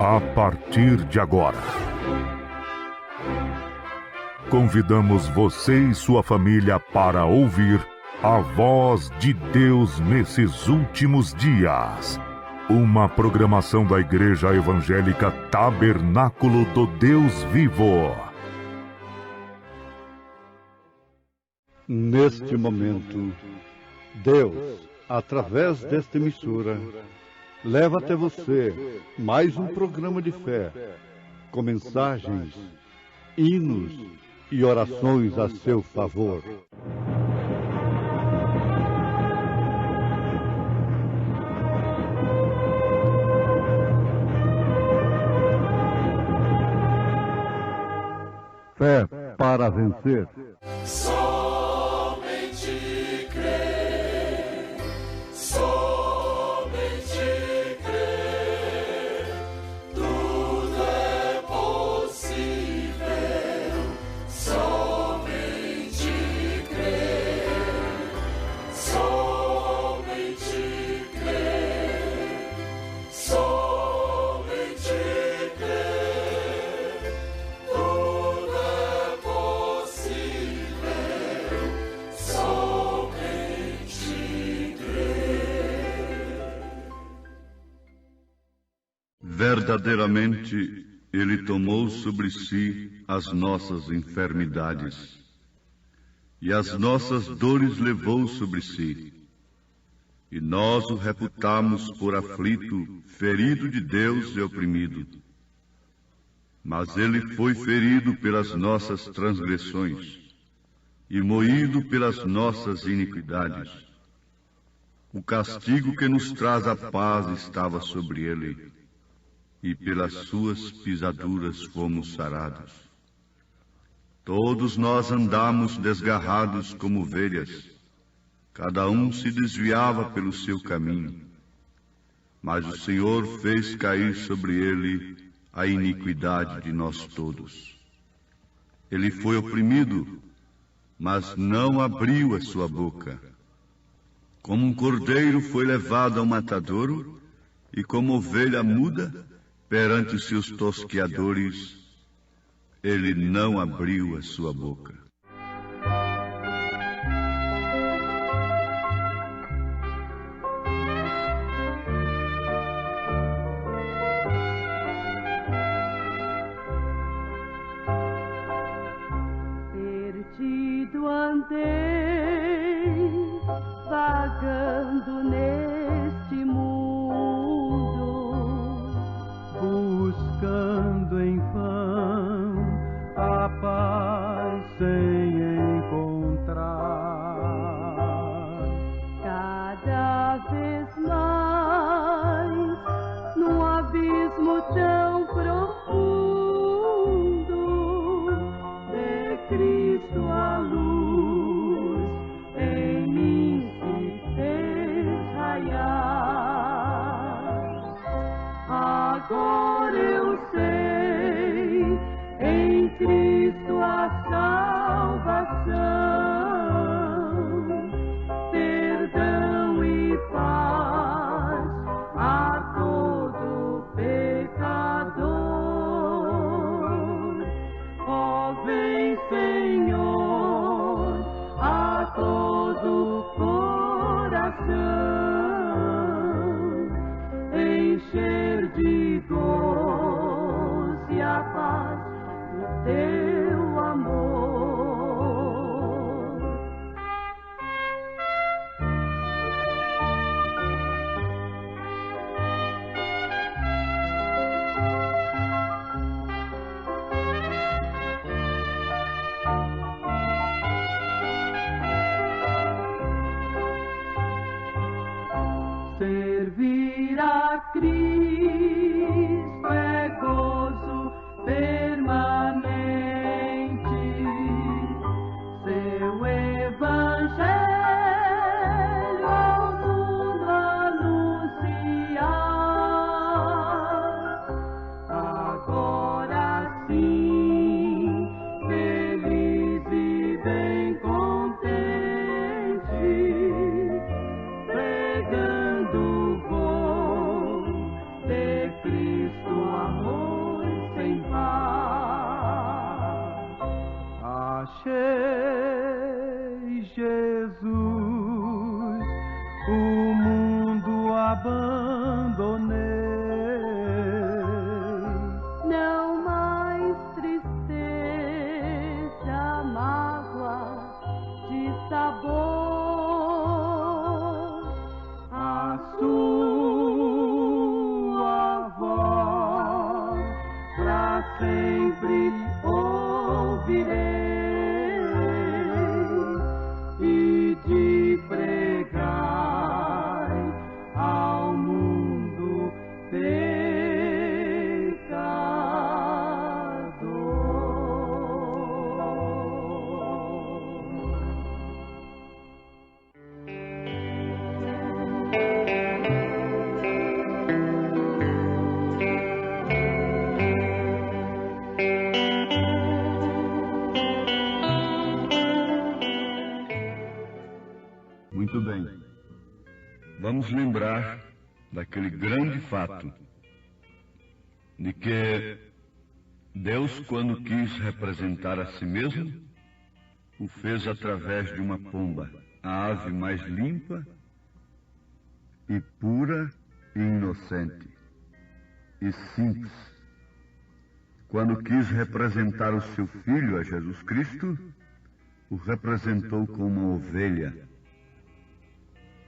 A partir de agora, convidamos você e sua família para ouvir a voz de Deus nesses últimos dias. Uma programação da Igreja Evangélica Tabernáculo do Deus Vivo. Neste momento, Deus, através desta emissora, leva até você mais um programa de fé, com mensagens, hinos e orações a seu favor. Fé para vencer. Somente crer, somente crer, tudo é possível. Somente crer, somente crer, somente crer, tudo é possível. Somente crer. Verdadeiramente, Ele tomou sobre si as nossas enfermidades e as nossas dores levou sobre si. E nós o reputamos por aflito, ferido de Deus e oprimido. Mas Ele foi ferido pelas nossas transgressões e moído pelas nossas iniquidades. O castigo que nos traz a paz estava sobre Ele, e pelas suas pisaduras fomos sarados. Todos nós andamos desgarrados como ovelhas, cada um se desviava pelo seu caminho, mas o Senhor fez cair sobre ele a iniquidade de nós todos. Ele foi oprimido, mas não abriu a sua boca. Como um cordeiro foi levado ao matadouro, e como ovelha muda perante os seus tosqueadores, ele não abriu a sua boca. Perdido andei, vagando neste mundo, buscando em vão a paz sem encontrar. Cada vez mais, num abismo tão profundo, de Cristo a luz em mim se fez raiar. Agora eu sei, em Cristo a salvação, perdão e paz a todo pecador. Ó, vem, Senhor, a todo coração, encher de gozo e a paz do teu amor. Servir a Cristo é gozo permanente. para sempre ouvirei e te pregai ao mundo Muito bem. Vamos lembrar daquele grande fato de que Deus, quando quis representar a si mesmo, o fez através de uma pomba, a ave mais limpa e pura e inocente e simples. Quando quis representar o seu Filho, a Jesus Cristo, o representou como uma ovelha.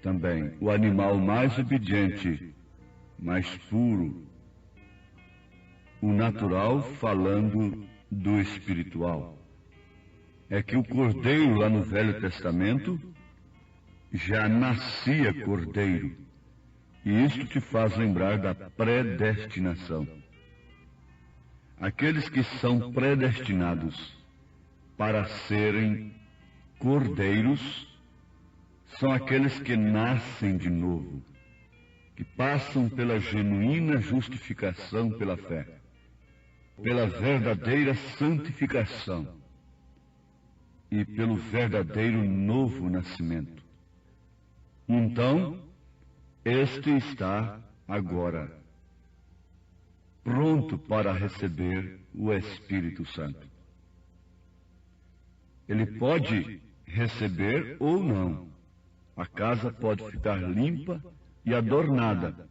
Também o animal mais obediente, mais puro, o natural falando do espiritual. É que o cordeiro lá no Velho Testamento já nascia cordeiro. E isto te faz lembrar da predestinação. Aqueles que são predestinados para serem cordeiros são aqueles que nascem de novo, que passam pela genuína justificação pela fé, pela verdadeira santificação e pelo verdadeiro novo nascimento. Então, este está agora pronto para receber o Espírito Santo. Ele pode receber ou não. A casa pode ficar limpa e adornada,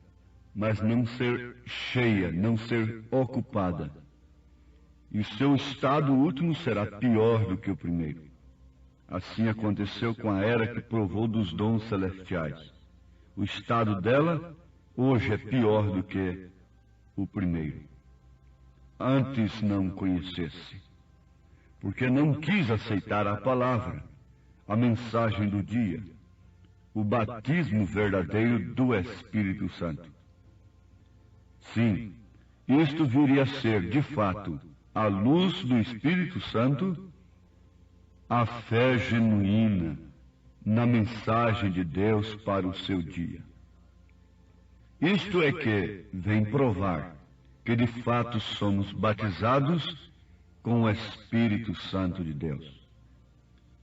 mas não ser cheia, não ser ocupada. E o seu estado último será pior do que o primeiro. Assim aconteceu com a era que provou dos dons celestiais. O estado dela hoje é pior do que o primeiro. Antes não conhecesse, porque não quis aceitar a palavra, a mensagem do dia, o batismo verdadeiro do Espírito Santo. Sim, isto viria a ser, de fato, à luz do Espírito Santo, a fé genuína na mensagem de Deus para o seu dia. Isto é que vem provar que de fato somos batizados com o Espírito Santo de Deus.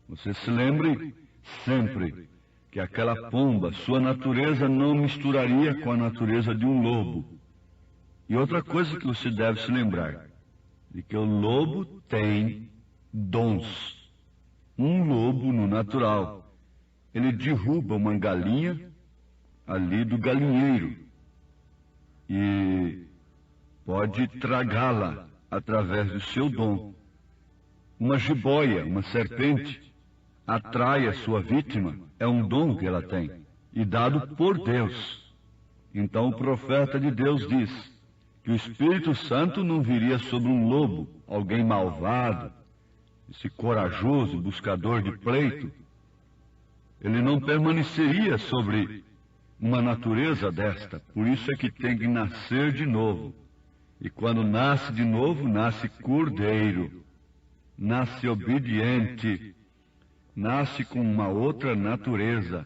Você se lembre sempre que aquela pomba, sua natureza não misturaria com a natureza de um lobo. E outra coisa que você deve se lembrar, de que o lobo tem dons. Um lobo no natural, ele derruba uma galinha ali do galinheiro e pode tragá-la através do seu dom. Uma jiboia, uma serpente, atrai a sua vítima, é um dom que ela tem, e dado por Deus. Então o profeta de Deus diz que o Espírito Santo não viria sobre um lobo, alguém malvado, esse corajoso buscador de pleito. Ele não permaneceria sobre uma natureza desta. Por isso é que tem que nascer de novo. E quando nasce de novo, nasce cordeiro, nasce obediente, nasce com uma outra natureza.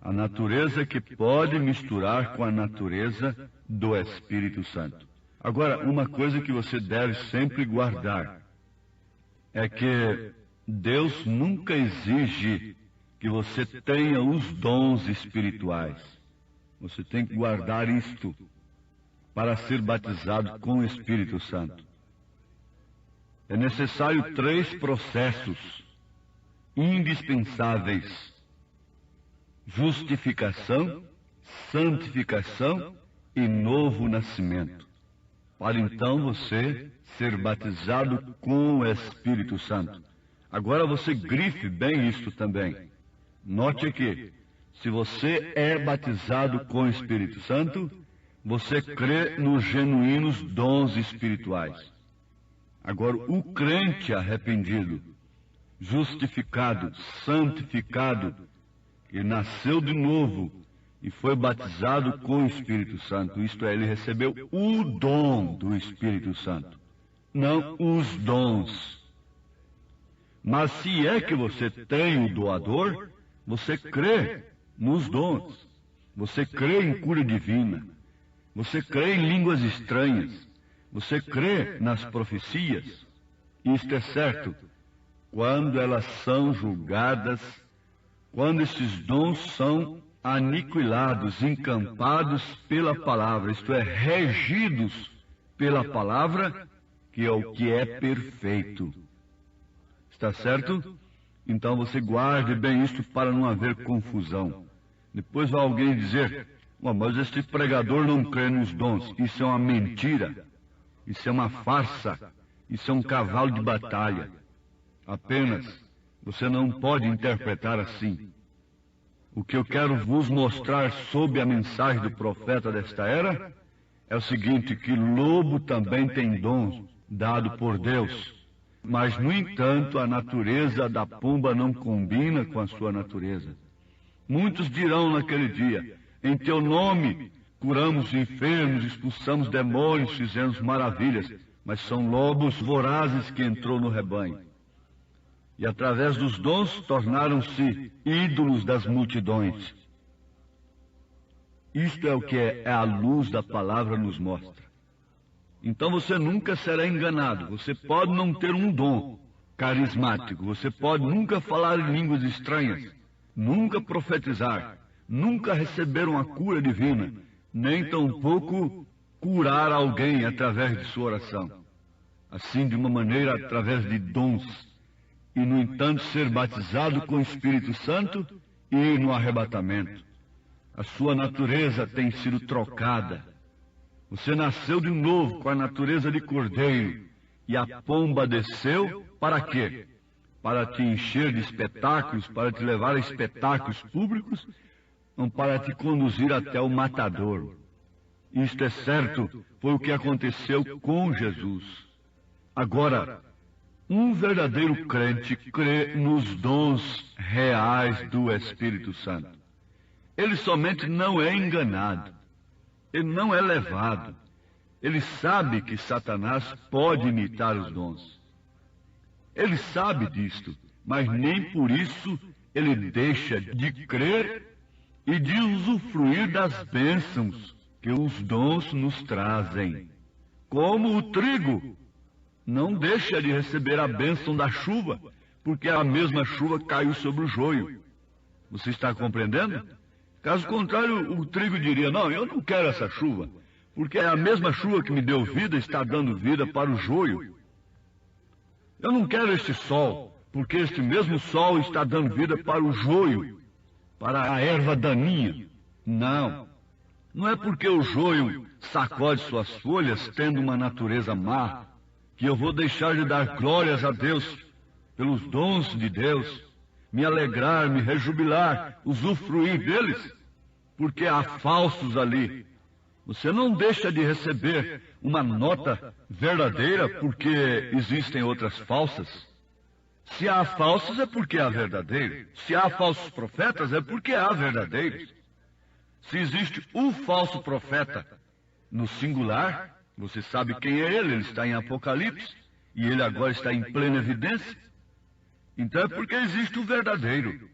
A natureza que pode misturar com a natureza do Espírito Santo. Agora, uma coisa que você deve sempre guardar é que Deus nunca exige que você tenha os dons espirituais. Você tem que guardar isto para ser batizado com o Espírito Santo. É necessário 3 processos indispensáveis: justificação, santificação e novo nascimento, para então você ser batizado com o Espírito Santo. Agora você grife bem isto também. Note aqui, se você é batizado com o Espírito Santo, você crê nos genuínos dons espirituais. Agora, o crente arrependido, justificado, santificado, que nasceu de novo e foi batizado com o Espírito Santo, isto é, ele recebeu o dom do Espírito Santo, não os dons. Mas se é que você tem o doador, você crê nos dons, você crê em cura divina, você crê em línguas estranhas, você crê nas profecias. Isto é certo, quando elas são julgadas, quando esses dons são aniquilados, encampados pela palavra, isto é, regidos pela palavra, que é o que é perfeito. Está certo? Então você guarde bem isto para não haver confusão. Depois vai alguém dizer, mas este pregador não crê nos dons. Isso é uma mentira. Isso é uma farsa. Isso é um cavalo de batalha. Apenas, você não pode interpretar assim. O que eu quero vos mostrar sob a mensagem do profeta desta era é o seguinte, que lobo também tem dons dado por Deus. Mas, no entanto, a natureza da pomba não combina com a sua natureza. Muitos dirão naquele dia, em teu nome curamos enfermos, expulsamos demônios, fizemos maravilhas, mas são lobos vorazes que entrou no rebanho. E através dos dons tornaram-se ídolos das multidões. Isto é o que a luz da palavra nos mostra. Então você nunca será enganado. Você pode não ter um dom carismático, você pode nunca falar em línguas estranhas, nunca profetizar, nunca receber uma cura divina, nem tampouco curar alguém através de sua oração. Assim, de uma maneira, através de dons, e no entanto ser batizado com o Espírito Santo e ir no arrebatamento. A sua natureza tem sido trocada. Você nasceu de novo com a natureza de cordeiro, e a pomba desceu para quê? Para te encher de espetáculos, para te levar a espetáculos públicos, não para te conduzir até o matador. Isto é certo, foi o que aconteceu com Jesus. Agora, um verdadeiro crente crê nos dons reais do Espírito Santo. Ele somente não é enganado. Ele não é levado. Ele sabe que Satanás pode imitar os dons. Ele sabe disto, mas nem por isso ele deixa de crer e de usufruir das bênçãos que os dons nos trazem. Como o trigo não deixa de receber a bênção da chuva, porque a mesma chuva caiu sobre o joio. Você está compreendendo? Caso contrário, o trigo diria, não, eu não quero essa chuva, porque a mesma chuva que me deu vida está dando vida para o joio. Eu não quero este sol, porque este mesmo sol está dando vida para o joio, para a erva daninha. Não, não é porque o joio sacode suas folhas, tendo uma natureza má, que eu vou deixar de dar glórias a Deus pelos dons de Deus, me alegrar, me rejubilar, usufruir deles, porque há falsos ali. Você não deixa de receber uma nota verdadeira porque existem outras falsas. Se há falsos é porque há verdadeiros. Se há falsos profetas é porque há verdadeiros. Se existe um falso profeta no singular, você sabe quem é ele está em Apocalipse, e ele agora está em plena evidência. Então é porque existe o verdadeiro.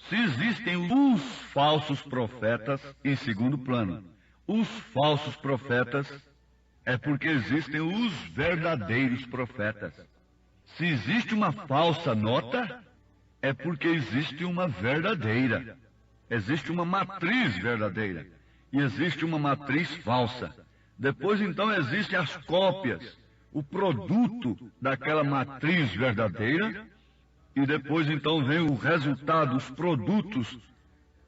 Se existem os falsos profetas, em segundo plano, os falsos profetas, é porque existem os verdadeiros profetas. Se existe uma falsa nota, é porque existe uma verdadeira. Existe uma matriz verdadeira e existe uma matriz falsa. Depois, então, existem as cópias, o produto daquela matriz verdadeira, e depois, então, vem o resultado, os produtos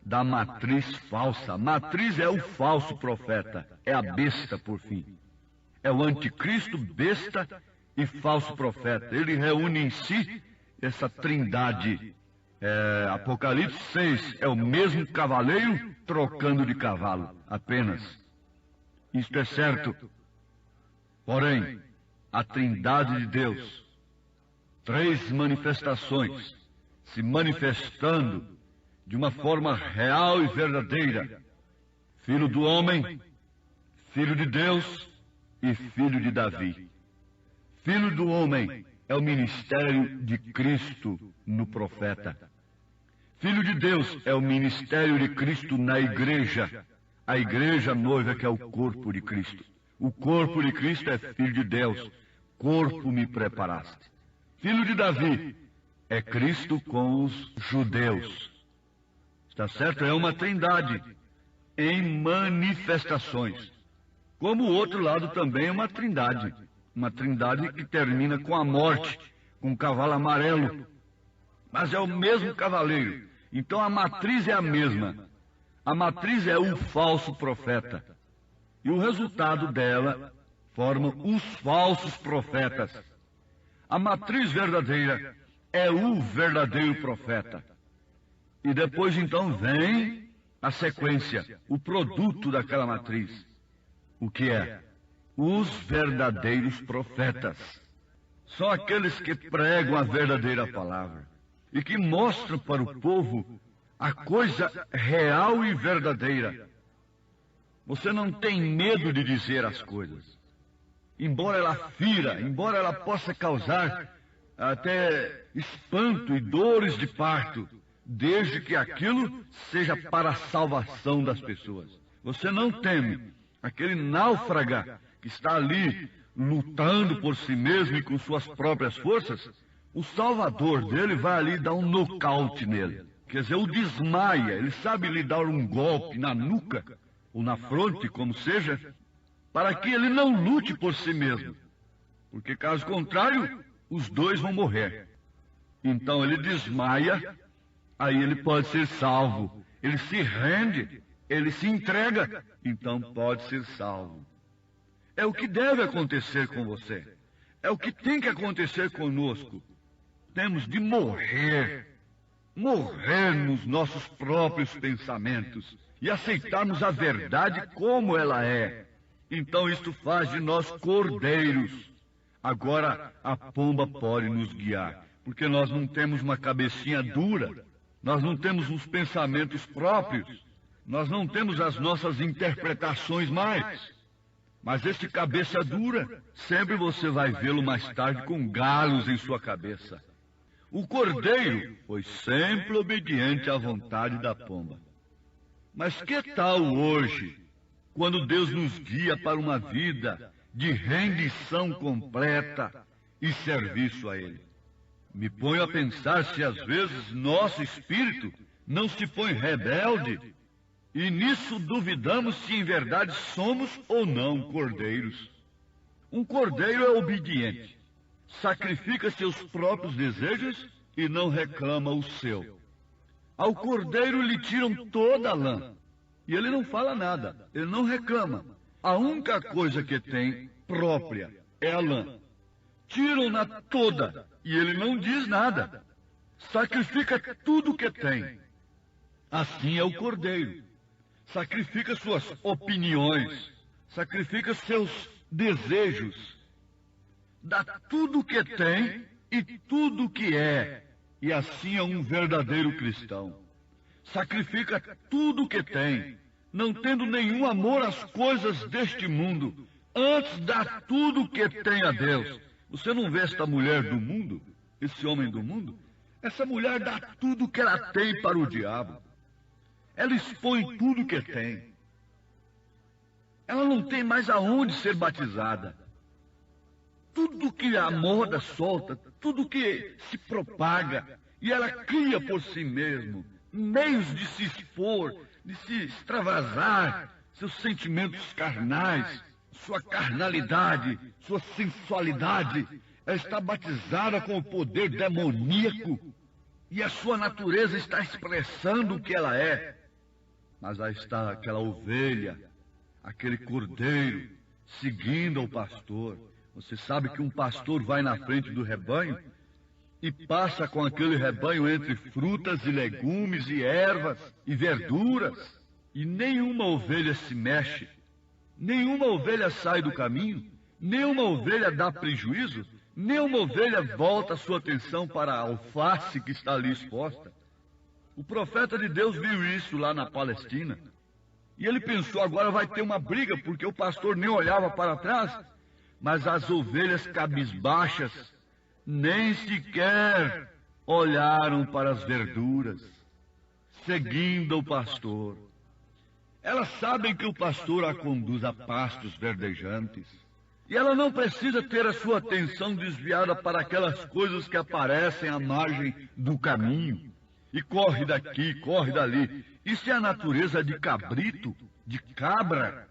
da matriz falsa. A matriz é o falso profeta, é a besta, por fim. É o anticristo, besta e falso profeta. Ele reúne em si essa trindade Apocalipse 6 é o mesmo cavaleiro trocando de cavalo, apenas. Isto é certo. Porém, a Trindade de Deus, 3 manifestações, se manifestando de uma forma real e verdadeira. Filho do homem, Filho de Deus e Filho de Davi. Filho do homem é o ministério de Cristo no profeta. Filho de Deus é o ministério de Cristo na igreja. A igreja noiva que é o corpo de Cristo. O corpo de Cristo é Filho de Deus. Corpo me preparaste. Filho de Davi é Cristo com os judeus. Está certo? É uma trindade em manifestações. Como o outro lado também é uma trindade. Uma trindade que termina com a morte, com o cavalo amarelo. Mas é o mesmo cavaleiro. Então a matriz é a mesma. A matriz é o falso profeta. E o resultado dela forma os falsos profetas. A matriz verdadeira é o verdadeiro profeta. E depois então vem a sequência, o produto daquela matriz. O que é? Os verdadeiros profetas. São aqueles que pregam a verdadeira palavra e que mostram para o povo a coisa real e verdadeira. Você não tem medo de dizer as coisas. Embora ela fira, embora ela possa causar até espanto e dores de parto, desde que aquilo seja para a salvação das pessoas. Você não teme aquele náufraga que está ali lutando por si mesmo e com suas próprias forças. O salvador dele vai ali dar um nocaute nele. Quer dizer, o desmaia. Ele sabe lhe dar um golpe na nuca ou na fronte, como seja, para que ele não lute por si mesmo. Porque caso contrário, os dois vão morrer. Então ele desmaia, aí ele pode ser salvo. Ele se rende, ele se entrega, então pode ser salvo. É o que deve acontecer com você. É o que tem que acontecer conosco. Temos de morrer nos nossos próprios pensamentos e aceitarmos a verdade como ela é. Então isto faz de nós cordeiros. Agora a pomba pode nos guiar, porque nós não temos uma cabecinha dura, nós não temos os pensamentos próprios, nós não temos as nossas interpretações mais. Mas este cabeça dura, sempre você vai vê-lo mais tarde com galhos em sua cabeça. O cordeiro foi sempre obediente à vontade da pomba. Mas que tal hoje, quando Deus nos guia para uma vida de rendição completa e serviço a Ele? Me ponho a pensar se às vezes nosso espírito não se põe rebelde, e nisso duvidamos se em verdade somos ou não cordeiros. Um cordeiro é obediente, sacrifica seus próprios desejos e não reclama o seu. Ao cordeiro lhe tiram toda a lã, e ele não fala nada, ele não reclama. A única coisa que tem própria é a lã. Tiram-na toda, e ele não diz nada. Sacrifica tudo o que tem. Assim é o cordeiro. Sacrifica suas opiniões, sacrifica seus desejos, dá tudo o que tem e tudo o que é, e assim é um verdadeiro cristão. Sacrifica tudo o que tem, não tendo nenhum amor às coisas deste mundo, antes dá tudo o que tem a Deus. Você não vê esta mulher do mundo, esse homem do mundo? Essa mulher dá tudo o que ela tem para o diabo. Ela expõe tudo o que tem. Ela não tem mais aonde ser batizada. Tudo que a moda solta, tudo que se propaga, e ela cria por si mesmo meios de se expor, de se extravasar seus sentimentos carnais, sua carnalidade, sua sensualidade. Ela está batizada com o poder demoníaco, e a sua natureza está expressando o que ela é. Mas aí está aquela ovelha, aquele cordeiro, seguindo ao pastor. Você sabe que um pastor vai na frente do rebanho e passa com aquele rebanho entre frutas e legumes e ervas e verduras, e nenhuma ovelha se mexe, nenhuma ovelha sai do caminho, nenhuma ovelha dá prejuízo, nenhuma ovelha volta a sua atenção para a alface que está ali exposta. O profeta de Deus viu isso lá na Palestina, e ele pensou, agora vai ter uma briga, porque o pastor nem olhava para trás, mas as ovelhas cabisbaixas nem sequer olharam para as verduras, seguindo o pastor. Elas sabem que o pastor a conduz a pastos verdejantes, e ela não precisa ter a sua atenção desviada para aquelas coisas que aparecem à margem do caminho, e corre daqui, corre dali. Isso é a natureza de cabrito, de cabra,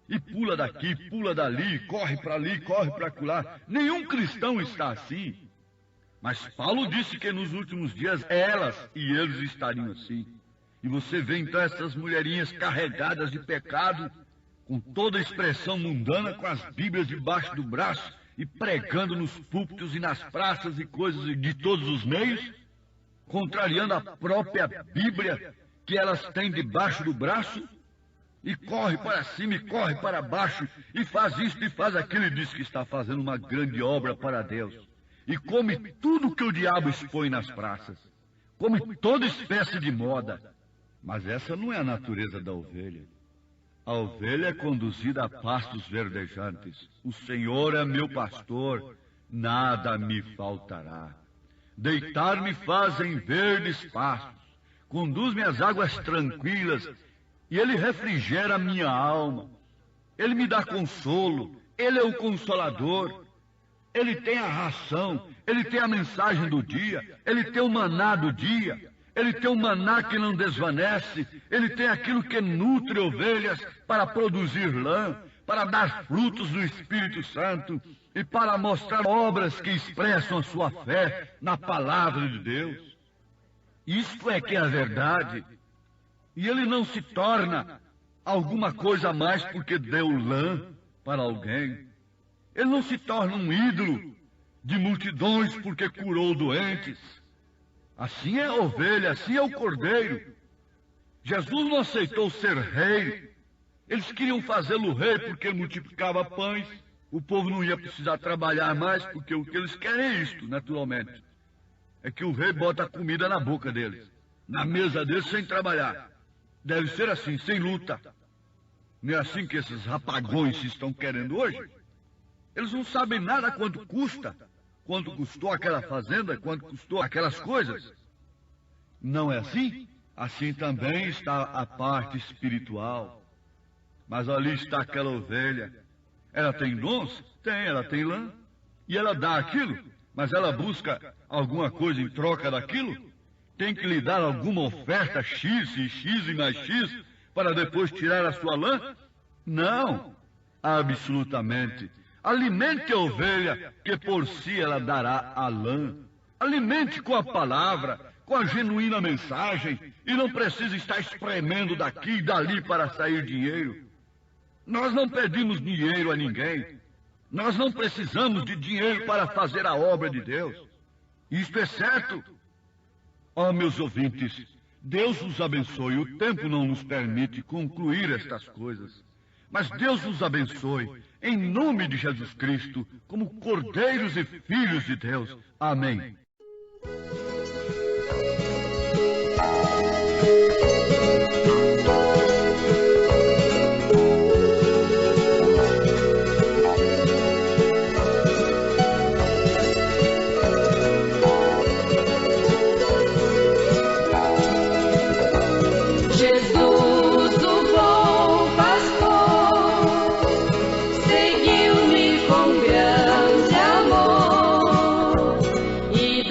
e pula daqui, pula dali, corre para ali, corre para acolá. Nenhum cristão está assim. Mas Paulo disse que nos últimos dias elas e eles estariam assim. E você vê então essas mulherinhas carregadas de pecado, com toda a expressão mundana, com as Bíblias debaixo do braço, e pregando nos púlpitos e nas praças e coisas de todos os meios, contrariando a própria Bíblia que elas têm debaixo do braço, e corre para cima e corre para baixo, e faz isso e faz aquilo, e diz que está fazendo uma grande obra para Deus. E come tudo que o diabo expõe nas praças, come toda espécie de moda. Mas essa não é a natureza da ovelha. A ovelha é conduzida a pastos verdejantes. O Senhor é meu pastor, nada me faltará. Deitar-me faz em verdes pastos, conduz-me às águas tranquilas, e Ele refrigera a minha alma. Ele me dá consolo, Ele é o Consolador. Ele tem a ração, Ele tem a mensagem do dia, Ele tem o maná do dia, Ele tem o maná que não desvanece, Ele tem aquilo que nutre ovelhas para produzir lã, para dar frutos do Espírito Santo e para mostrar obras que expressam a sua fé na palavra de Deus. Isto é que é a verdade. E Ele não se torna alguma coisa a mais porque deu lã para alguém. Ele não se torna um ídolo de multidões porque curou doentes. Assim é a ovelha, assim é o cordeiro. Jesus não aceitou ser rei. Eles queriam fazê-lo rei porque ele multiplicava pães. O povo não ia precisar trabalhar mais, porque o que eles querem é isto, naturalmente. É que o rei bota a comida na boca deles, na mesa deles, sem trabalhar. Deve ser assim, sem luta. Não é assim que esses rapagões estão querendo hoje? Eles não sabem nada quanto custa, quanto custou aquela fazenda, quanto custou aquelas coisas. Não é assim? Assim também está a parte espiritual. Mas ali está aquela ovelha. Ela tem dons? Tem, ela tem lã. E ela dá aquilo, mas ela busca alguma coisa em troca daquilo? Tem que lhe dar alguma oferta X e X e mais X para depois tirar a sua lã? Não, absolutamente. Alimente a ovelha, que por si ela dará a lã. Alimente com a palavra, com a genuína mensagem, e não precisa estar espremendo daqui e dali para sair dinheiro. Nós não pedimos dinheiro a ninguém. Nós não precisamos de dinheiro para fazer a obra de Deus. Isto é certo. Ó, meus ouvintes, Deus os abençoe. O tempo não nos permite concluir estas coisas. Mas Deus os abençoe, em nome de Jesus Cristo, como cordeiros e filhos de Deus. Amém. Seguiu-me com grande amor e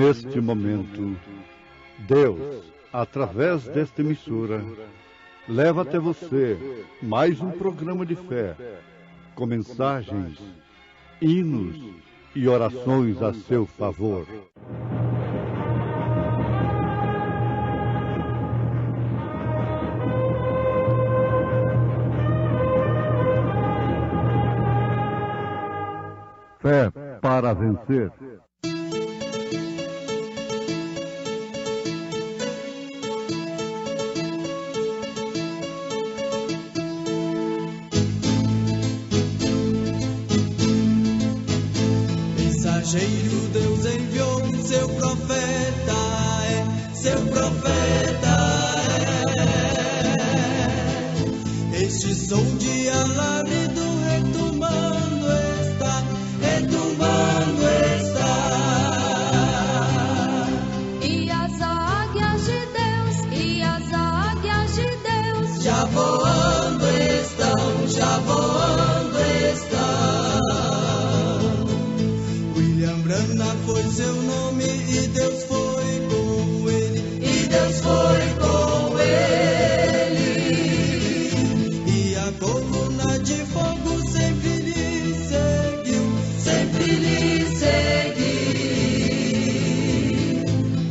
Neste momento, Deus, através desta emissora, leva até você mais um programa de fé, com mensagens, hinos e orações a seu favor. Fé para vencer. Mensageiro Deus enviou seu profeta, seu profeta é. Este som de alarido retumbando está. E as águias de Deus, Já voando estão. William Branham foi seu nome e Deus foi com ele. E a coluna de fogo sempre lhe seguiu.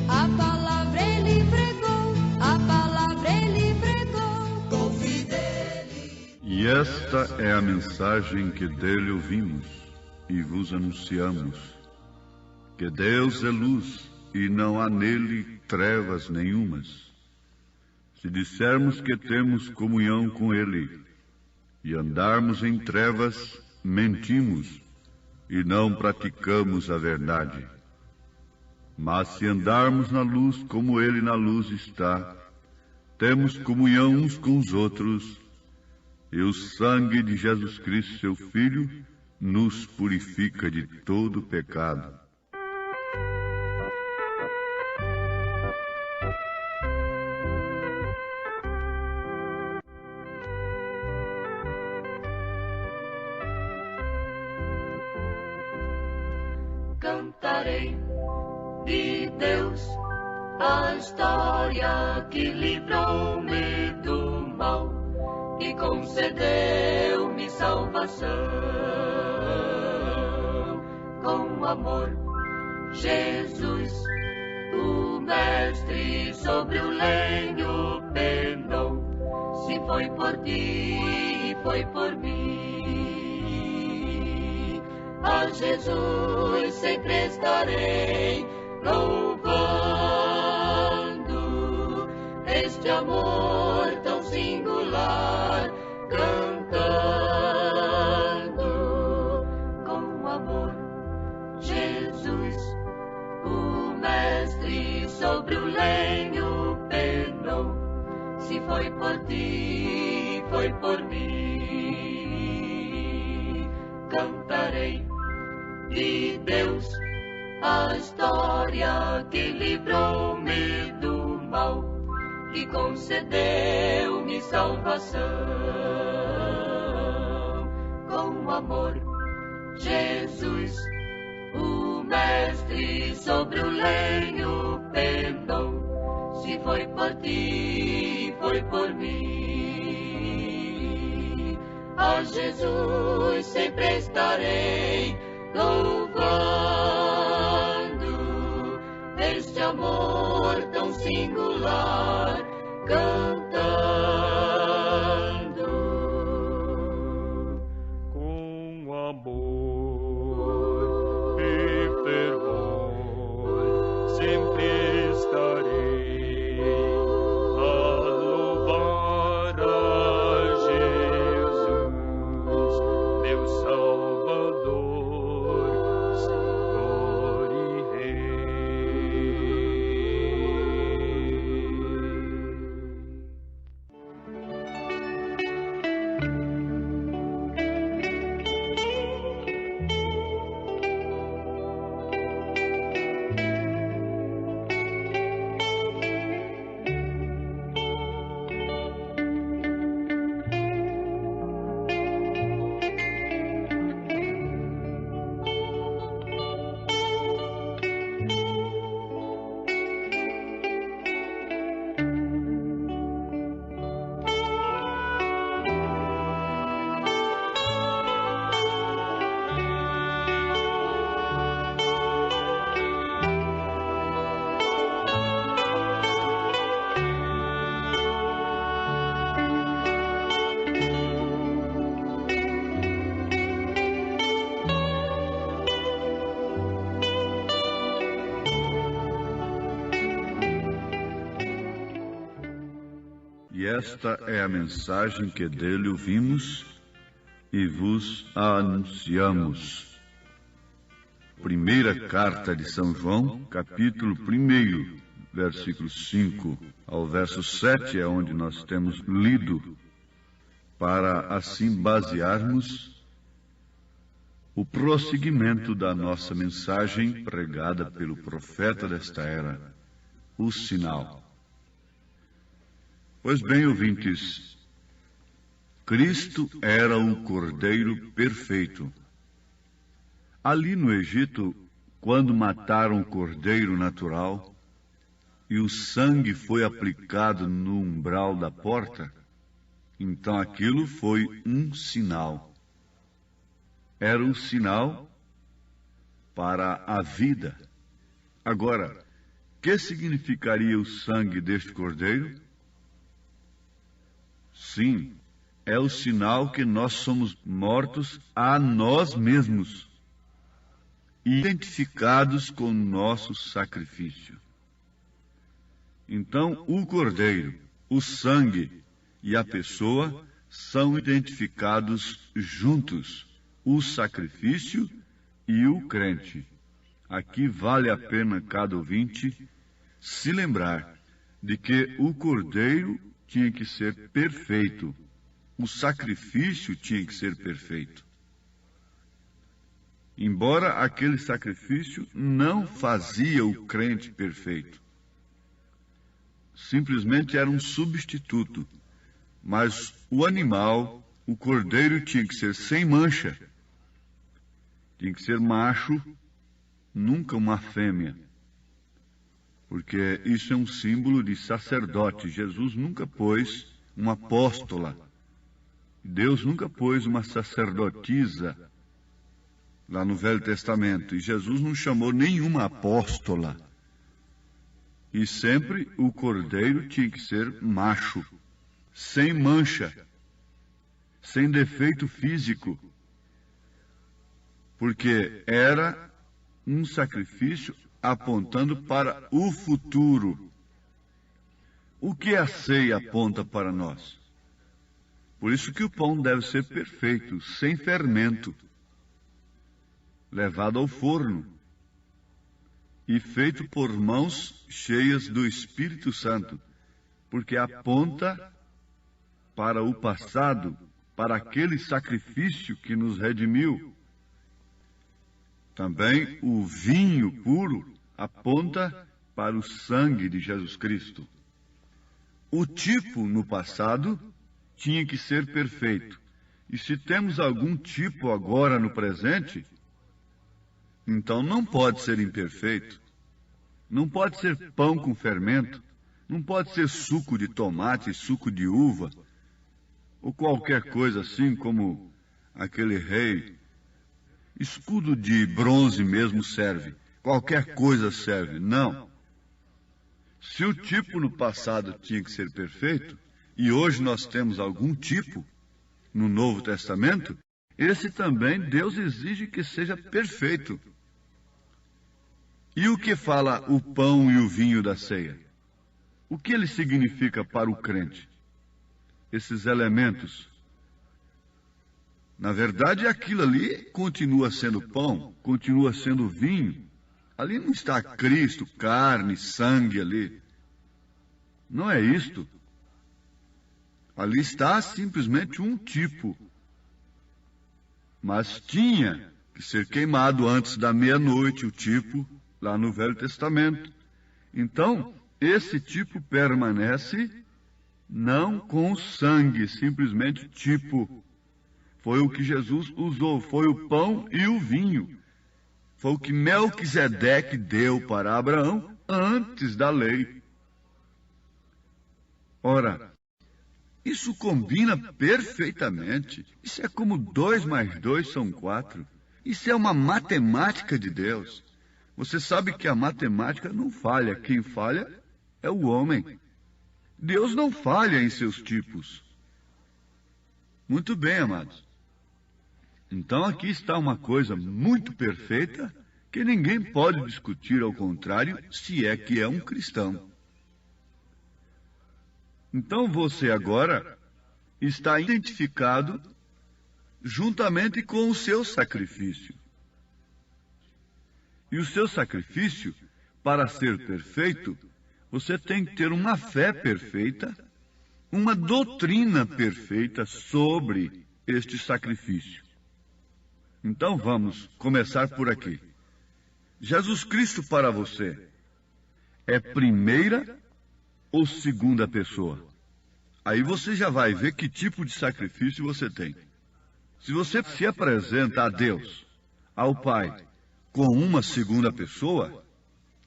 a palavra ele pregou, Com fidelidade. E esta é a mensagem que dele ouvimos e vos anunciamos, que Deus é luz e não há nele trevas nenhumas. Se dissermos que temos comunhão com ele e andarmos em trevas, mentimos e não praticamos a verdade. Mas se andarmos na luz como ele na luz está, temos comunhão uns com os outros, e o sangue de Jesus Cristo, seu Filho, nos purifica de todo pecado. Cantarei de Deus a história que livrou-me do mal e concedeu-me salvação. Com amor, Jesus, o Mestre, sobre o lenho penou. Se foi por ti, foi por mim. A Jesus sempre estarei louvando este amor tão singular, cantando com amor. Jesus, o Mestre, sobre o lenho penou. Se foi por ti, foi por mim. Cantarei de Deus a história que livrou-me do mal e concedeu-me salvação. Com amor, Jesus, o Mestre, sobre o lenho penou. Se foi por ti, foi por mim. A Jesus sempre estarei louvando este amor tão singular, cantando com amor e fervor sempre estarei a louvar a Jesus, meu Salvador, Senhor e Rei. esta é a mensagem que dele ouvimos e vos a anunciamos. Primeira carta de São João, capítulo 1, versículo 5 ao verso 7, é onde nós temos lido, para assim basearmos o prosseguimento da nossa mensagem pregada pelo profeta desta era, o sinal. Pois bem, ouvintes, Cristo era o Cordeiro perfeito. Ali no Egito, quando mataram o cordeiro natural e o sangue foi aplicado no umbral da porta, então aquilo foi um sinal. Era um sinal para a vida. Agora, que significaria o sangue deste cordeiro? Sim, é o sinal que nós somos mortos a nós mesmos, identificados com o nosso sacrifício. Então, o cordeiro, o sangue e a pessoa são identificados juntos, o sacrifício e o crente. Aqui vale a pena cada ouvinte se lembrar de que o cordeiro tinha que ser perfeito, o sacrifício tinha que ser perfeito. Embora aquele sacrifício não fazia o crente perfeito, simplesmente era um substituto, mas o animal, o cordeiro, tinha que ser sem mancha, tinha que ser macho, nunca uma fêmea, porque isso é um símbolo de sacerdote. Jesus nunca pôs uma apóstola, Deus nunca pôs uma sacerdotisa lá no Velho Testamento, e Jesus não chamou nenhuma apóstola. E sempre o cordeiro tinha que ser macho, sem mancha, sem defeito físico, porque era um sacrifício apontando para o futuro. O que a ceia aponta para nós? Por isso que o pão deve ser perfeito, sem fermento, levado ao forno e feito por mãos cheias do Espírito Santo, porque aponta para o passado, para aquele sacrifício que nos redimiu. Também o vinho puro aponta para o sangue de Jesus Cristo. O tipo no passado tinha que ser perfeito. E se temos algum tipo agora no presente, então não pode ser imperfeito, não pode ser pão com fermento, não pode ser suco de tomate, suco de uva, ou qualquer coisa assim como aquele rei. Escudo de bronze mesmo serve, qualquer coisa serve, não. Se o tipo no passado tinha que ser perfeito, e hoje nós temos algum tipo no Novo Testamento, esse também Deus exige que seja perfeito. E o que fala o pão e o vinho da ceia? O que ele significa para o crente? Esses elementos. Na verdade, aquilo ali continua sendo pão, continua sendo vinho. Ali não está Cristo, carne, sangue ali. Não é isto. Ali está simplesmente um tipo. Mas tinha que ser queimado antes da meia-noite, o tipo, lá no Velho Testamento. Então, esse tipo permanece não com sangue, simplesmente tipo. Foi o que Jesus usou, foi o pão e o vinho. Foi o que Melquisedeque deu para Abraão antes da lei. Ora, isso combina perfeitamente. Isso é como 2 mais 2 são 4. Isso é uma matemática de Deus. Você sabe que a matemática não falha. Quem falha é o homem. Deus não falha em seus tipos. Muito bem, amados. Então aqui está uma coisa muito perfeita que ninguém pode discutir, ao contrário, se é que é um cristão. Então você agora está identificado juntamente com o seu sacrifício. E o seu sacrifício, para ser perfeito, você tem que ter uma fé perfeita, uma doutrina perfeita sobre este sacrifício. Então vamos começar por aqui. Jesus Cristo para você é primeira ou segunda pessoa? Aí você já vai ver que tipo de sacrifício você tem. Se você se apresenta a Deus, ao Pai, com uma segunda pessoa,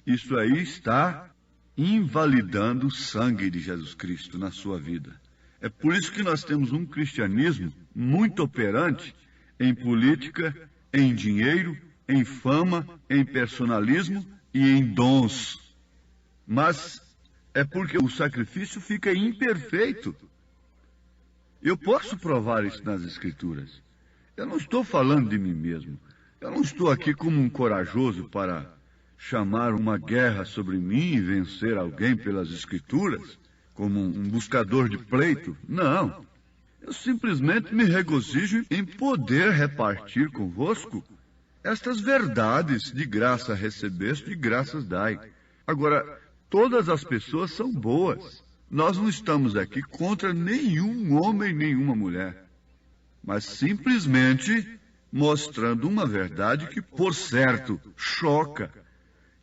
isso aí está invalidando o sangue de Jesus Cristo na sua vida. É por isso que nós temos um cristianismo muito operante em política, em dinheiro, em fama, em personalismo e em dons. Mas é porque o sacrifício fica imperfeito. Eu posso provar isso nas Escrituras. Eu não estou falando de mim mesmo. Eu não estou aqui como um corajoso para chamar uma guerra sobre mim e vencer alguém pelas Escrituras, como um buscador de pleito. Não. Eu simplesmente me regozijo em poder repartir convosco estas verdades. De graça recebeste, de graças dai. Agora, todas as pessoas são boas. Nós não estamos aqui contra nenhum homem, nenhuma mulher, mas simplesmente mostrando uma verdade que, por certo, choca.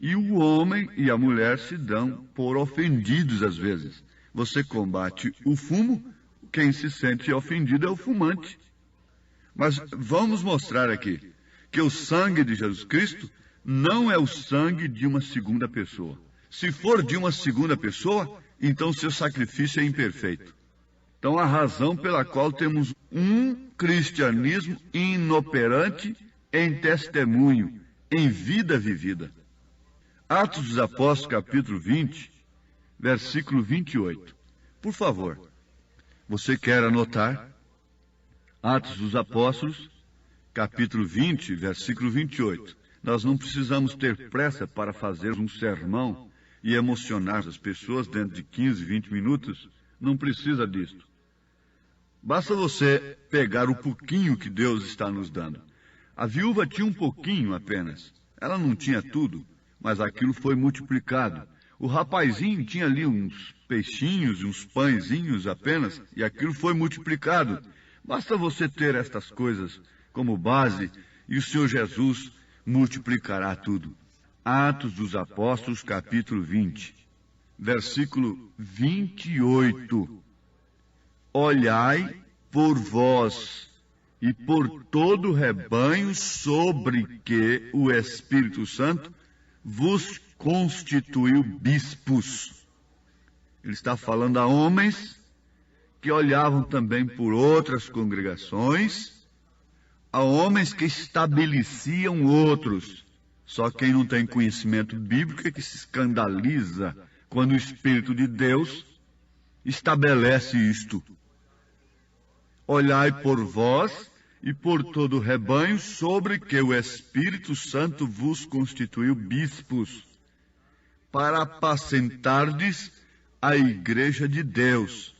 E o homem e a mulher se dão por ofendidos às vezes. Você combate o fumo, quem se sente ofendido é o fumante. Mas vamos mostrar aqui que o sangue de Jesus Cristo não é o sangue de uma segunda pessoa. Se for de uma segunda pessoa, então seu sacrifício é imperfeito. Então a razão pela qual temos um cristianismo inoperante em testemunho, em vida vivida. Atos dos Apóstolos, capítulo 20, versículo 28. Por favor, você quer anotar? Atos dos Apóstolos, capítulo 20, versículo 28. Nós não precisamos ter pressa para fazer um sermão e emocionar as pessoas dentro de 15, 20 minutos. Não precisa disso. Basta você pegar o pouquinho que Deus está nos dando. A viúva tinha um pouquinho apenas. Ela não tinha tudo, mas aquilo foi multiplicado. O rapazinho tinha ali uns peixinhos, uns pãezinhos apenas, e aquilo foi multiplicado. Basta você ter estas coisas como base, e o Senhor Jesus multiplicará tudo. Atos dos Apóstolos, capítulo 20, versículo 28. Olhai por vós e por todo o rebanho sobre que o Espírito Santo vos constituiu bispos. Ele está falando a homens que olhavam também por outras congregações, a homens que estabeleciam outros. Só quem não tem conhecimento bíblico é que se escandaliza quando o Espírito de Deus estabelece isto. Olhai por vós e por todo o rebanho sobre que o Espírito Santo vos constituiu bispos, para apacentardes a igreja de Deus,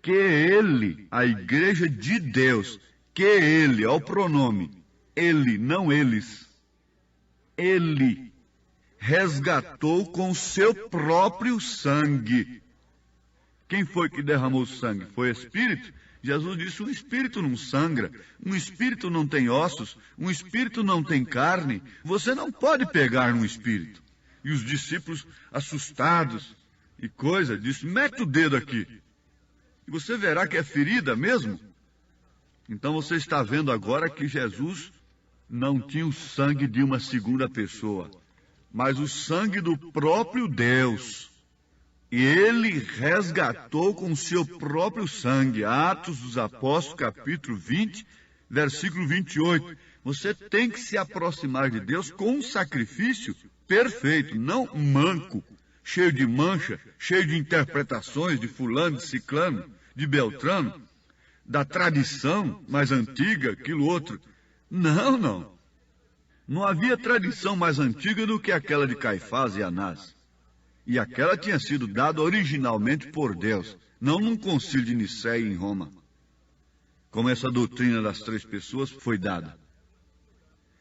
que ele, a igreja de Deus, que ele, ó o pronome, ele, não eles, ele resgatou com seu próprio sangue. Quem foi que derramou o sangue? Foi o Espírito? Jesus disse, um espírito não sangra, um espírito não tem ossos, um espírito não tem carne. Você não pode pegar num espírito. E os discípulos, assustados e coisa, disse, mete o dedo aqui. E você verá que é ferida mesmo. Então você está vendo agora que Jesus não tinha o sangue de uma segunda pessoa, mas o sangue do próprio Deus. E ele resgatou com o seu próprio sangue. Atos dos Apóstolos, capítulo 20, versículo 28. Você tem que se aproximar de Deus com um sacrifício perfeito, não manco, cheio de mancha, cheio de interpretações de fulano, de ciclano, de beltrano, da tradição mais antiga, aquilo outro. Não, não. Não havia tradição mais antiga do que aquela de Caifás e Anás. E aquela tinha sido dada originalmente por Deus, não num concílio de Nicéia em Roma, como essa doutrina das 3 pessoas foi dada.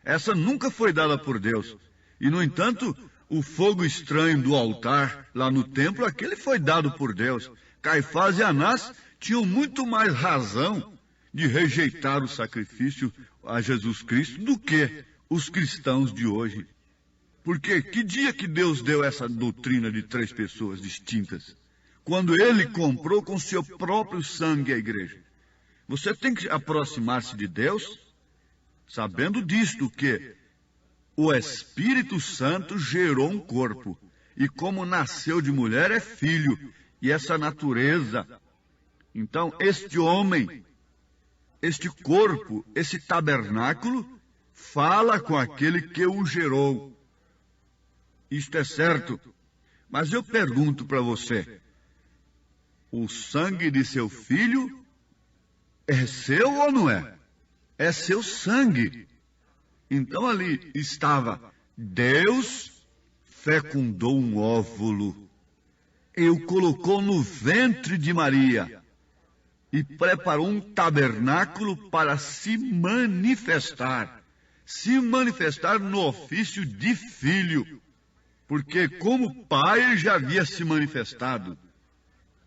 Essa nunca foi dada por Deus. E, no entanto, o fogo estranho do altar, lá no templo, aquele foi dado por Deus. Caifás e Anás tinham muito mais razão de rejeitar o sacrifício a Jesus Cristo do que os cristãos de hoje. Porque que dia que Deus deu essa doutrina de 3 pessoas distintas? Quando Ele comprou com seu próprio sangue a igreja. Você tem que aproximar-se de Deus sabendo disto, que o Espírito Santo gerou um corpo. E como nasceu de mulher, é filho. E essa natureza. Então, este homem, este corpo, esse tabernáculo, fala com aquele que o gerou. Isto é certo. Mas eu pergunto para você, o sangue de seu filho é seu ou não é? É seu sangue. Então ali estava, Deus fecundou um óvulo e o colocou no ventre de Maria e preparou um tabernáculo para se manifestar no ofício de filho, porque como pai ele já havia se manifestado.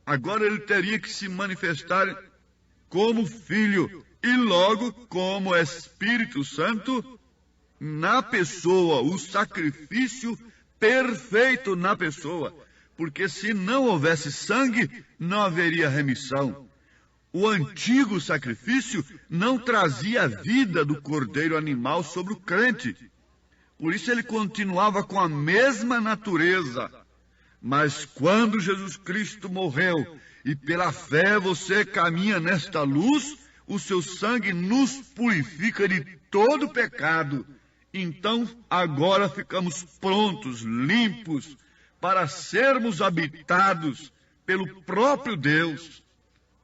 Agora ele teria que se manifestar como filho e logo como Espírito Santo na pessoa, o sacrifício perfeito na pessoa, porque se não houvesse sangue, não haveria remissão. O antigo sacrifício não trazia a vida do cordeiro animal sobre o crente, por isso ele continuava com a mesma natureza. Mas quando Jesus Cristo morreu, e pela fé você caminha nesta luz, o seu sangue nos purifica de todo pecado. Então, agora ficamos prontos, limpos, para sermos habitados pelo próprio Deus,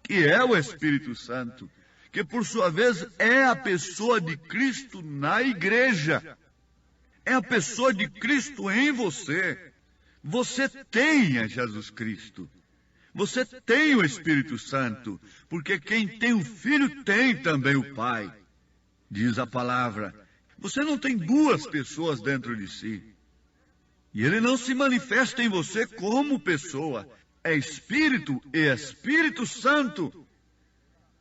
que é o Espírito Santo, que por sua vez é a pessoa de Cristo na igreja. É a pessoa de Cristo em você. Você tem a Jesus Cristo. Você tem o Espírito Santo, porque quem tem o Filho tem também o Pai. Diz a palavra, você não tem 2 pessoas dentro de si. E ele não se manifesta em você como pessoa. É Espírito e Espírito Santo.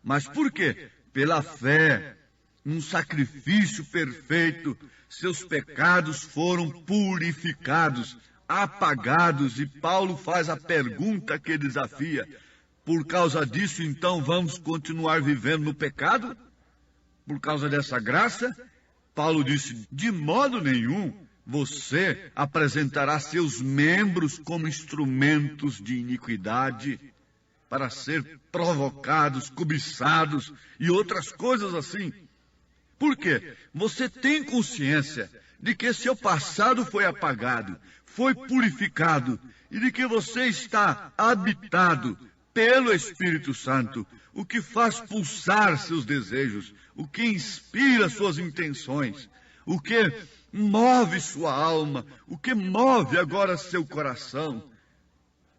Mas por quê? Pela fé, um sacrifício perfeito, seus pecados foram purificados, apagados, e Paulo faz a pergunta que desafia: por causa disso, então, vamos continuar vivendo no pecado? Por causa dessa graça? Paulo disse, de modo nenhum. Você apresentará seus membros como instrumentos de iniquidade, para ser provocados, cobiçados e outras coisas assim. Por quê? Você tem consciência de que seu passado foi apagado, foi purificado, e de que você está habitado pelo Espírito Santo, o que faz pulsar seus desejos, o que inspira suas intenções, o que move sua alma, o que move agora seu coração,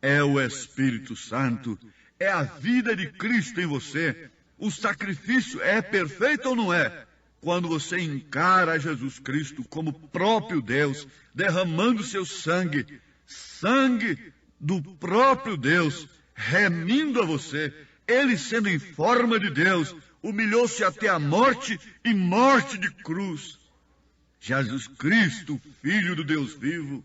é o Espírito Santo, é a vida de Cristo em você. O sacrifício é perfeito ou não é? Quando você encara Jesus Cristo como próprio Deus, derramando seu sangue, sangue do próprio Deus, remindo a você, ele sendo em forma de Deus, humilhou-se até a morte e morte de cruz. Jesus Cristo, Filho do Deus vivo,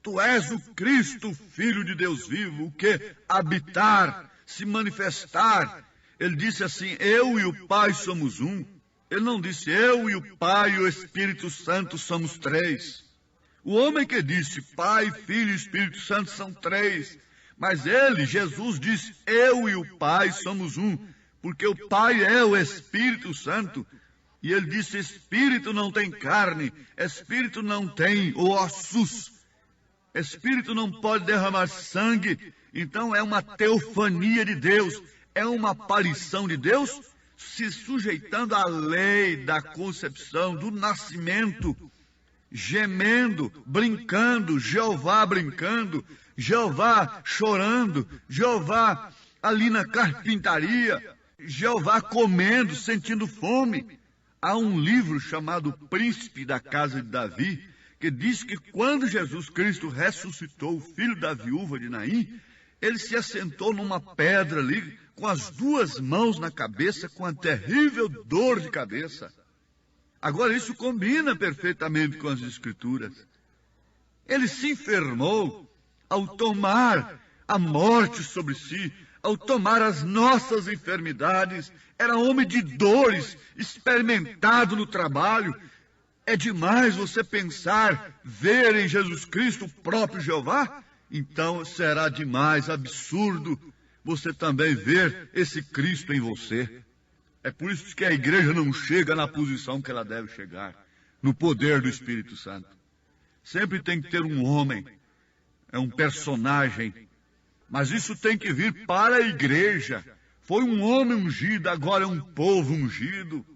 tu és o Cristo, Filho de Deus vivo, o que? Habitar, se manifestar. Ele disse assim, eu e o Pai somos um. Ele não disse, eu e o Pai e o Espírito Santo somos 3. O homem que disse, Pai, Filho e Espírito Santo são 3. Mas ele, Jesus, disse, eu e o Pai somos um. Porque o Pai é o Espírito Santo. E ele disse, Espírito não tem carne, Espírito não tem ossos. Espírito não pode derramar sangue. Então é uma teofania de Deus, é uma aparição de Deus, se sujeitando à lei da concepção, do nascimento. gemendo, brincando, Jeová brincando, Jeová chorando, Jeová ali na carpintaria, Jeová comendo, sentindo fome. Há um livro chamado Príncipe da Casa de Davi, que diz que quando Jesus Cristo ressuscitou o filho da viúva de Naim, ele se assentou numa pedra ali, com as duas mãos na cabeça, com a terrível dor de cabeça. Agora, isso combina perfeitamente com as Escrituras. Ele se enfermou ao tomar a morte sobre si, ao tomar as nossas enfermidades. Era homem de dores, experimentado no trabalho. É demais você pensar, ver em Jesus Cristo o próprio Jeová? Então será demais, absurdo, você também ver esse Cristo em você. É por isso que a igreja não chega na posição que ela deve chegar, no poder do Espírito Santo. Sempre tem que ter um homem, é um personagem, mas isso tem que vir para a igreja. Foi um homem ungido, agora é um povo ungido.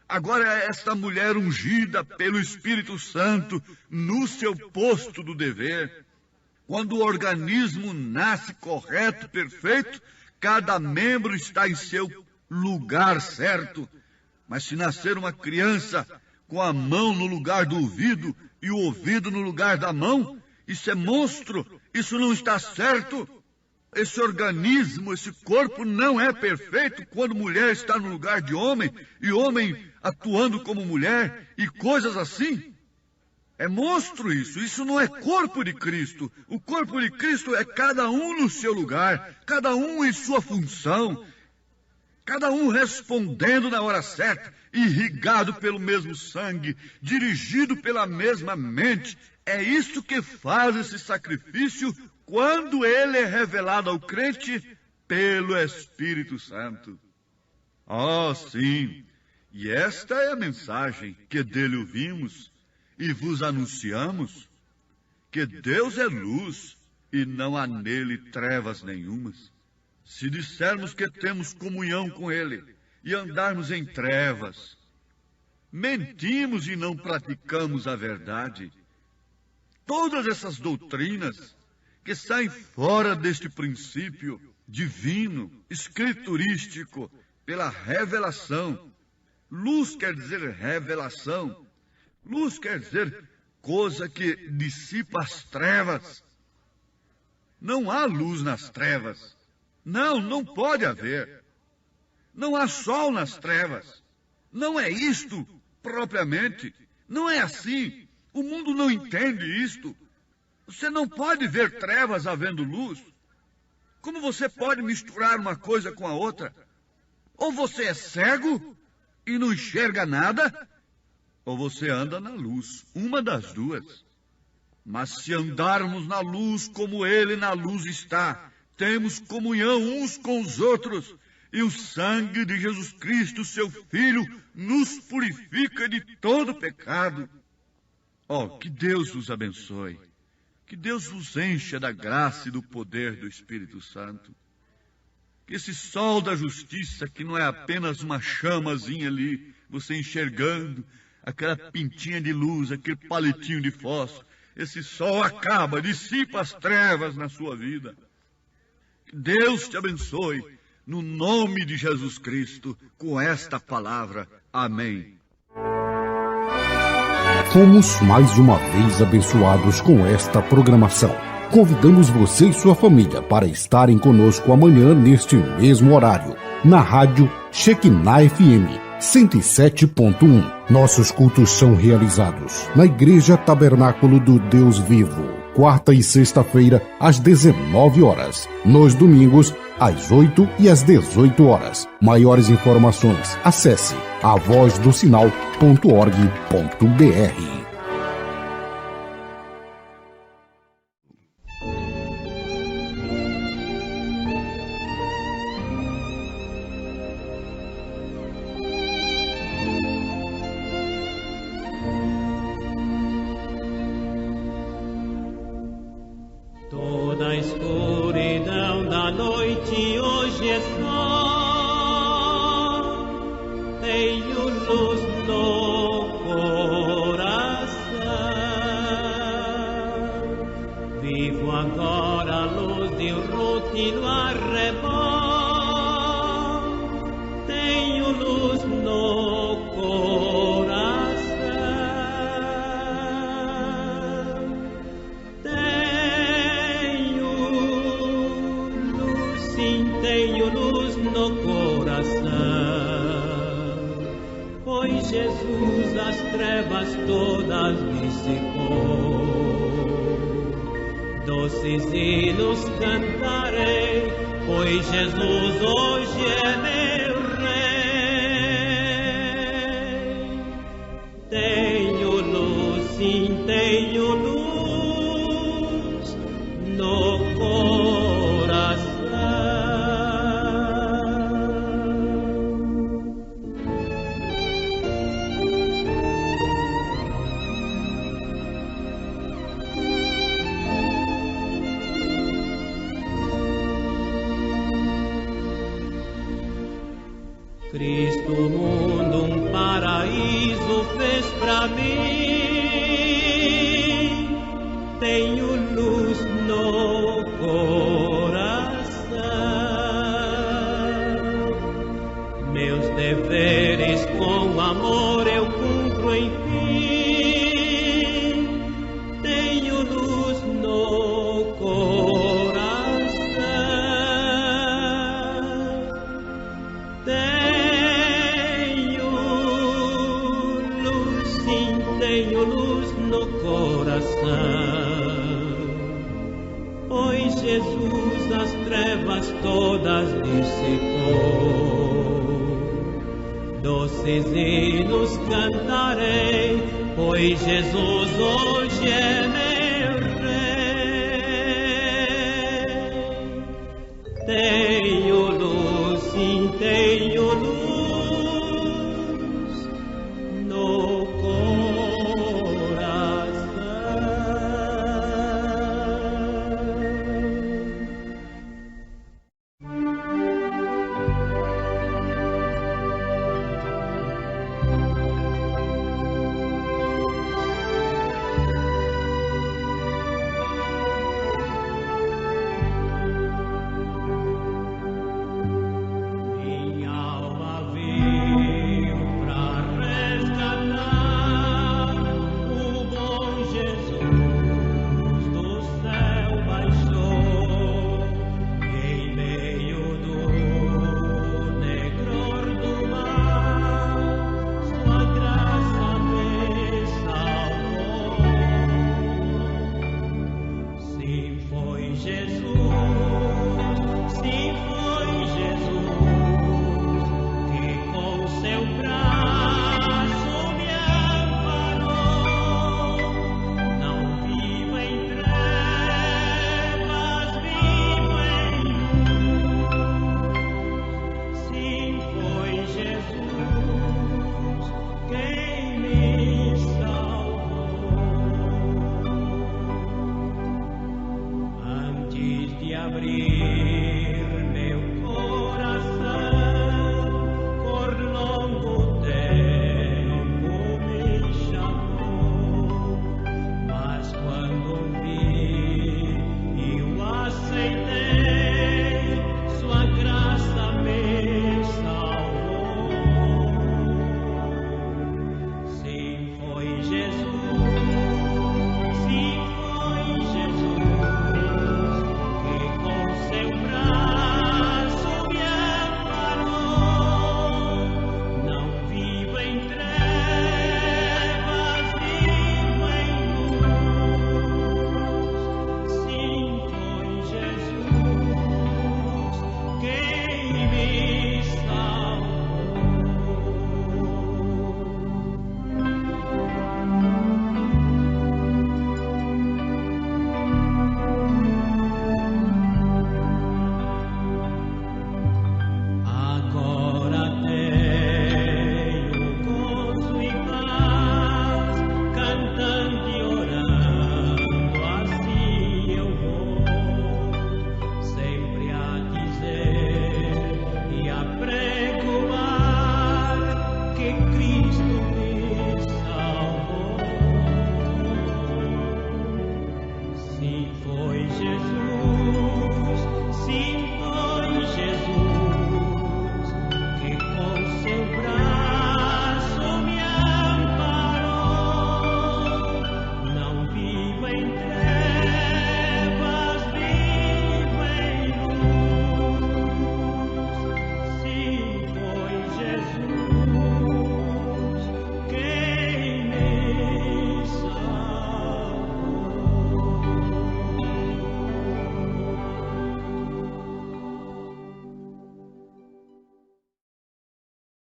Agora é esta mulher ungida pelo Espírito Santo no seu posto do dever. Quando o organismo nasce correto, perfeito, cada membro está em seu lugar certo. Mas se nascer uma criança com a mão no lugar do ouvido e o ouvido no lugar da mão, isso é monstro, isso não está certo. Esse organismo, esse corpo não é perfeito quando mulher está no lugar de homem e homem atuando como mulher e coisas assim. É monstro isso não é corpo de Cristo. O corpo de Cristo é cada um no seu lugar, cada um em sua função, cada um respondendo na hora certa, irrigado pelo mesmo sangue, dirigido pela mesma mente. É isto que faz esse sacrifício quando ele é revelado ao crente pelo Espírito Santo. Oh, sim, e esta é a mensagem que dele ouvimos e vos anunciamos, que Deus é luz e não há nele trevas nenhumas. Se dissermos que temos comunhão com ele e andarmos em trevas, mentimos e não praticamos a verdade. Todas essas doutrinas que saem fora deste princípio divino, escriturístico, pela revelação. Luz quer dizer revelação. Luz quer dizer coisa que dissipa as trevas. Não há luz nas trevas. Não pode haver. Não há sol nas trevas. Não é isto propriamente. Não é assim. O mundo não entende isto. Você não pode ver trevas havendo luz. Como você pode misturar uma coisa com a outra? Ou você é cego e não enxerga nada, ou você anda na luz, uma das duas. Mas se andarmos na luz como ele na luz está, temos comunhão uns com os outros, e o sangue de Jesus Cristo, seu Filho, nos purifica de todo pecado. Oh, que Deus vos abençoe. Que Deus vos encha da graça e do poder do Espírito Santo. Que esse sol da justiça, que não é apenas uma chamazinha ali, você enxergando, aquela pintinha de luz, aquele palitinho de fósforo, esse sol acaba, dissipa as trevas na sua vida. Que Deus te abençoe, no nome de Jesus Cristo, com esta palavra. Amém. Fomos mais uma vez abençoados com esta programação. Convidamos você e sua família para estarem conosco amanhã neste mesmo horário, na rádio Shekinah FM 107.1. Nossos cultos são realizados na Igreja Tabernáculo do Deus Vivo, quarta e sexta-feira às 19 horas, nos domingos às 8 e às 18 horas. Maiores informações, acesse avozdosinal.org.br. Toda a escuridão da noite hoje é só, tenho luz no coração. estilo arrebol, tenho luz no coração. Tenho luz, sim, tenho luz no coração, pois Jesus as trevas todas dissipou. Doces hinos cantarei, pois Jesus hoje é meu Rei. Tenho luz, sim, tenho luz no coração. Cristo, o mundo, um paraíso fez pra mim. Tenho luz no coração. Meus deveres com amor eu cumpro enfim. Tenho luz no coração. Tenho luz no coração, pois Jesus as trevas todas dissipou. Doces hinos cantarei, pois Jesus hoje é meu